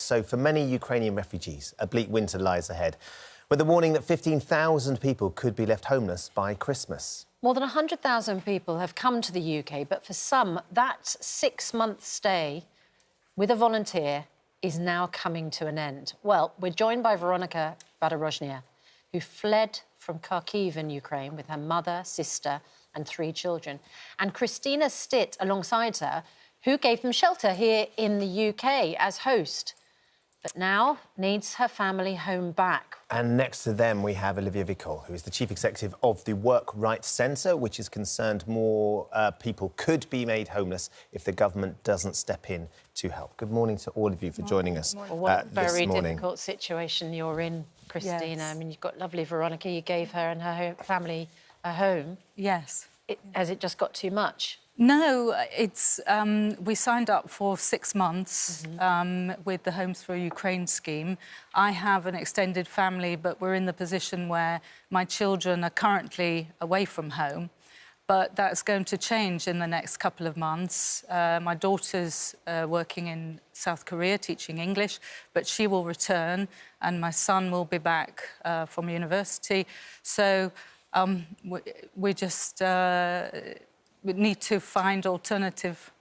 So for many Ukrainian refugees, a bleak winter lies ahead, with the warning that 15,000 people could be left homeless by Christmas. More than 100,000 people have come to the UK, but for some, that 6-month stay with a volunteer is now coming to an end. Well, we're joined by Veronika Vadorozhnya, who fled from Kharkiv in Ukraine with her mother, sister and 3 children, and Christina Stitt alongside her, who gave them shelter here in the UK as host, but now needs her family home back. And next to them, we have Olivia Vicol, who is the Chief Executive of the Work Rights Centre, which is concerned more people could be made homeless if the government doesn't step in to help. Good morning to all of you for joining us Well, what a very this morning. difficult situation you're in, Christina. Yes. I mean, you've got lovely Veronika. You gave her and her family a home. Yes. Has it just got too much? No, it's we signed up for 6 months with the Homes for Ukraine scheme. I have an extended family, but we're in the position where my children are currently away from home. But that's going to change in the next couple of months. My daughter's working in South Korea, teaching English, but she will return, and my son will be back from university. So we just need to find alternative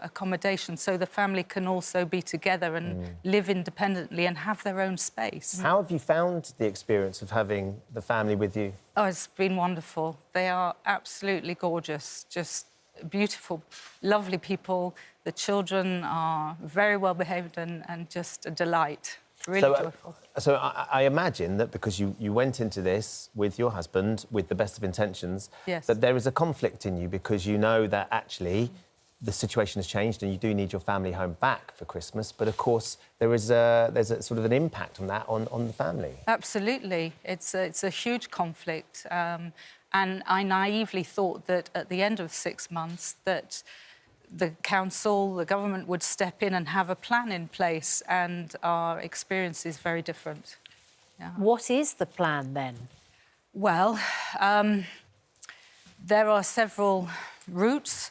accommodation so the family can also be together and live independently and have their own space. How have you found the experience of having the family with you? Oh, it's been wonderful. They are absolutely gorgeous, just beautiful, lovely people. The children are very well behaved and just a delight. Really joyful. So I imagine that because you went into this with your husband with the best of intentions, yes, that there is a conflict in you because you know that actually the situation has changed and you do need your family home back for Christmas. But of course, there's a sort of an impact on that on the family. Absolutely, it's a huge conflict, and I naively thought that at the end of 6 months that the council, the government would step in and have a plan in place, and our experience is very different. Yeah. What is the plan then? Well, there are several routes.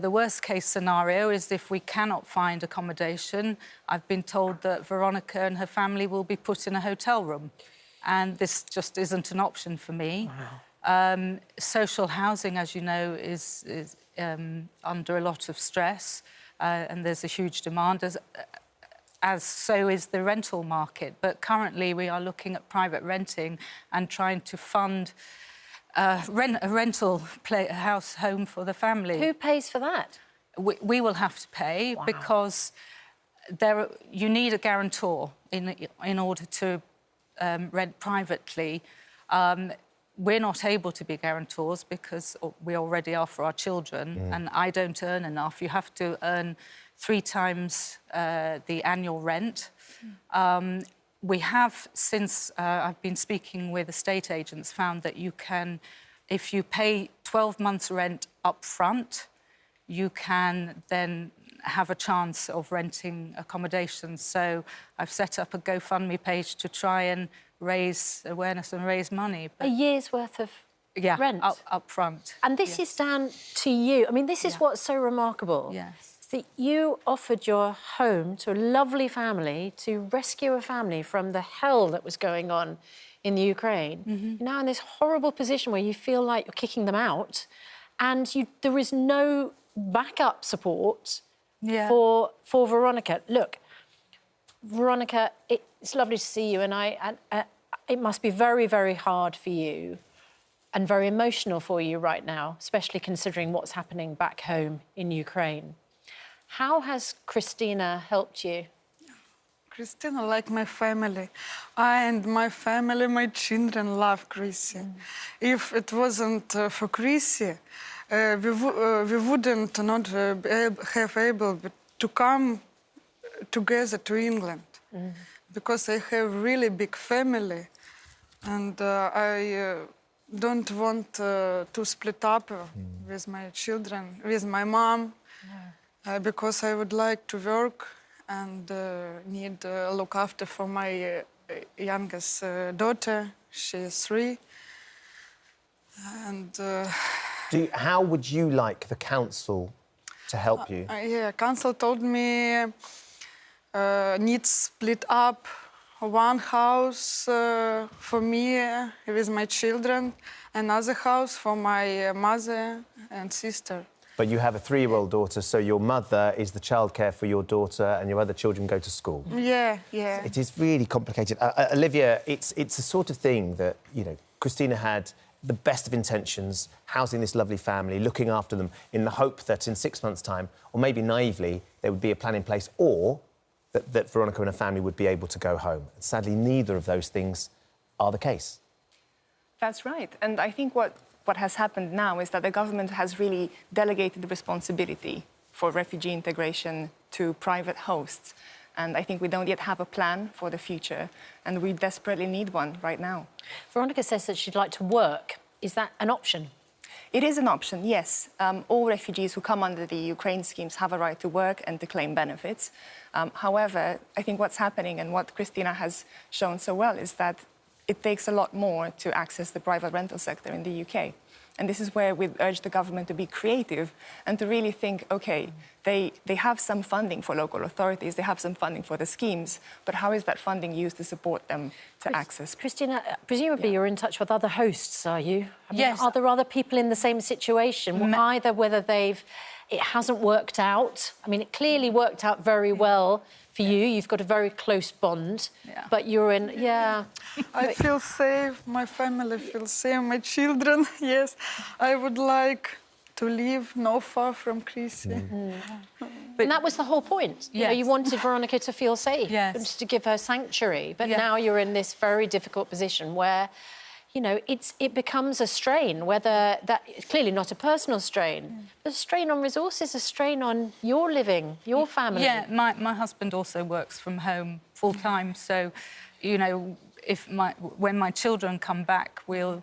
The worst-case scenario is if we cannot find accommodation. I've been told that Veronika and her family will be put in a hotel room, and this just isn't an option for me. Wow. Social housing, as you know, is under a lot of stress, and there's a huge demand, as so is the rental market. But currently we are looking at private renting and trying to fund a rental home for the family. Who pays for that? We will have to pay. Wow. Because you need a guarantor in order to rent privately. We're not able to be guarantors because we already are for our children, and I don't earn enough. You have to earn 3 times the annual rent. We have, since I've been speaking with estate agents, found that you can, if you pay 12 months' rent up front, you can then have a chance of renting accommodation. So I've set up a GoFundMe page to try and raise awareness and raise money. But a year's worth of rent? Up front. And this is down to you. I mean, this is what's so remarkable. Yes. That you offered your home to a lovely family to rescue a family from the hell that was going on in the Ukraine. You're now in this horrible position where you feel like you're kicking them out, and there is no backup support for Veronika. Look, Veronika, it's lovely to see you, and it must be very, very hard for you and very emotional for you right now, especially considering what's happening back home in Ukraine. How has Christina helped you? Christina, like my family. I and my family, my children love Chrissy. If it wasn't for Chrissy, we wouldn't not have able to come together to England. Because I have really big family, and I don't want to split up with my children, with my mom. Because I would like to work and need to look after for my youngest daughter. She is 3. And how would you like the council to help you? Council told me needs split up. One house for me with my children, another house for my mother and sister. But you have a 3-year-old daughter, so your mother is the childcare for your daughter and your other children go to school. Yeah. It is really complicated. Olivia, it's a sort of thing that, you know, Christina had the best of intentions, housing this lovely family, looking after them in the hope that in 6 months' time, or maybe naively, there would be a plan in place, or that Veronica and her family would be able to go home. And sadly, neither of those things are the case. That's right. And I think what has happened now is that the government has really delegated the responsibility for refugee integration to private hosts. And I think we don't yet have a plan for the future, and we desperately need one right now. Veronica says that she'd like to work. Is that an option? It is an option, yes. All refugees who come under the Ukraine schemes have a right to work and to claim benefits. However, I think what's happening and what Christina has shown so well is that it takes a lot more to access the private rental sector in the UK. And this is where we urge the government to be creative and to really think, OK, they have some funding for local authorities, they have some funding for the schemes, but how is that funding used to support them to access? Christina, presumably you're in touch with other hosts, are you? I mean, Yes. Are there other people in the same situation? Either whether it hasn't worked out. I mean, it clearly worked out very well for you. You've got a very close bond, but you're in, I feel safe, my family feels safe, my children, yes. I would like to live not far from Chrissy. And that was the whole point. You know, you wanted Veronica to feel safe, wanted to give her sanctuary, but now you're in this very difficult position where, you know, it becomes a strain, whether that it's clearly not a personal strain, but a strain on resources, a strain on your living, your family. Yeah, my husband also works from home full-time, so, you know, when my children come back, we'll,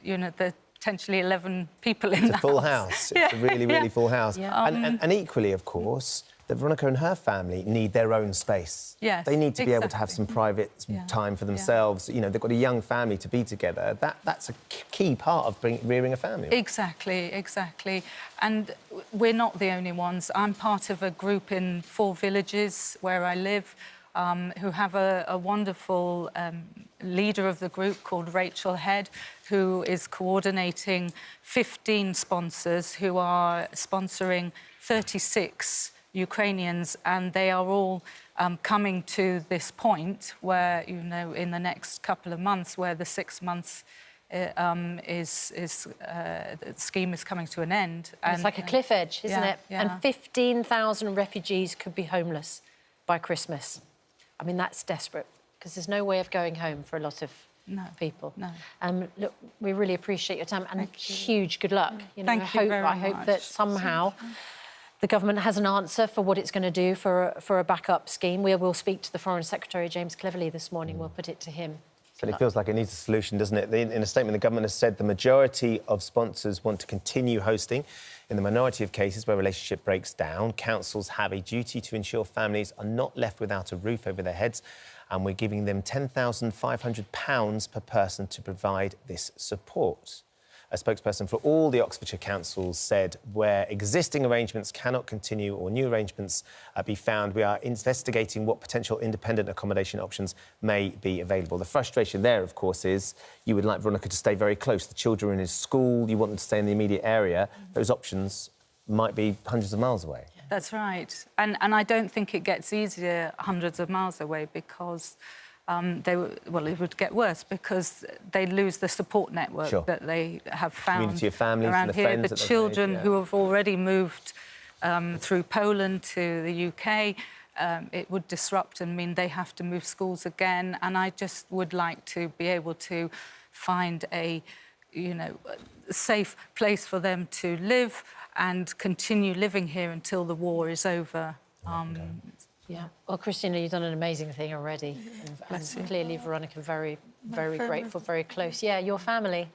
you know, there are potentially 11 people in the house. It's a full house. It's a really, really full house. Yeah. And equally, of course, that Veronica and her family need their own space. Yes, they need to be able to have some private time for themselves. You know, they've got a young family to be together. That's a key part of rearing a family. Exactly. And we're not the only ones. I'm part of a group in 4 villages where I live who have a wonderful leader of the group called Rachel Head, who is coordinating 15 sponsors who are sponsoring 36 Ukrainians, and they are all coming to this point where, you know, in the next couple of months, where the 6 months the scheme is coming to an end. And it's like a cliff edge, isn't it? Yeah. And 15,000 refugees could be homeless by Christmas. I mean, that's desperate, because there's no way of going home for a lot of people. No. Look, we really appreciate your time, and huge good luck. You know, Thank you very much. I hope that somehow the government has an answer for what it's going to do for a backup scheme. We will speak to the Foreign Secretary, James Cleverly, this morning. We'll put it to him. So it feels like it needs a solution, doesn't it? In a statement, the government has said the majority of sponsors want to continue hosting. In the minority of cases where a relationship breaks down, councils have a duty to ensure families are not left without a roof over their heads, and we're giving them £10,500 per person to provide this support. A spokesperson for all the Oxfordshire councils said where existing arrangements cannot continue or new arrangements be found, we are investigating what potential independent accommodation options may be available. The frustration there, of course, is you would like Veronica to stay very close. The children are in his school, you want them to stay in the immediate area. Those options might be hundreds of miles away. That's right. And I don't think it gets easier hundreds of miles away, because it would get worse, because they lose the support network that they have found community of families around and the here. friends The that they've children made, who have already moved through Poland to the UK, it would disrupt and mean they have to move schools again. And I just would like to be able to find a, you know, safe place for them to live and continue living here until the war is over. Yeah. Well, Christina, you've done an amazing thing already. And clearly, Veronica, very, very grateful, very close. Yeah, your family.